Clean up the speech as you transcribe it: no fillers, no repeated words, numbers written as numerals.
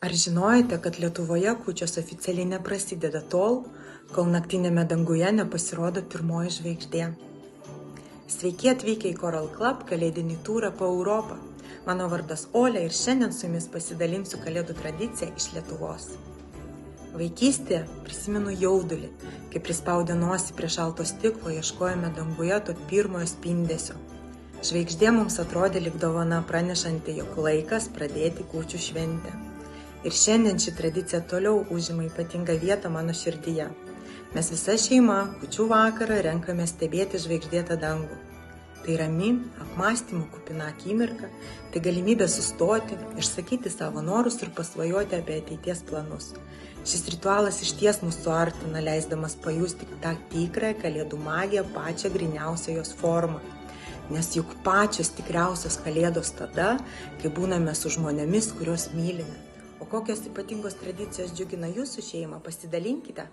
Ar žinojote, kad Lietuvoje kūčios oficialiai neprasideda tol, kol naktinėme danguje nepasirodo pirmoji žvaigždė? Sveiki atvykę į Coral Club kalėdinį turą po Europą. Mano vardas Olė ir šiandien su jumis pasidalinsiu kalėdų tradiciją iš Lietuvos. Vaikystėje prisimenu jaudulį, kai prispaudę nosį prie šalto stiklo ieškojome danguje to pirmojo spindesio. Žvaigždė mums atrodė lyg dovana pranešanti, jog laikas pradėti kūčių šventę. Ir šiandien ši tradicija toliau užima ypatingą vietą mano širdyje. Mes visa šeima kūčių vakarą renkame stebėti žvaigždėtą dangų. Tai rami, apmąstymų kupina akimirka, tai galimybė sustoti, išsakyti savo norus ir pasvajoti apie ateities planus. Šis ritualas išties mus suartina, leisdamas pajusti tą tikrąją kalėdų magiją, pačią gryniausią jos formą. Nes juk pačios tikriausios kalėdos tada, kai būname su žmonėmis, kuriuos mylime. O kokios ypatingos tradicijos džiugina jūsų šeimą, pasidalinkite.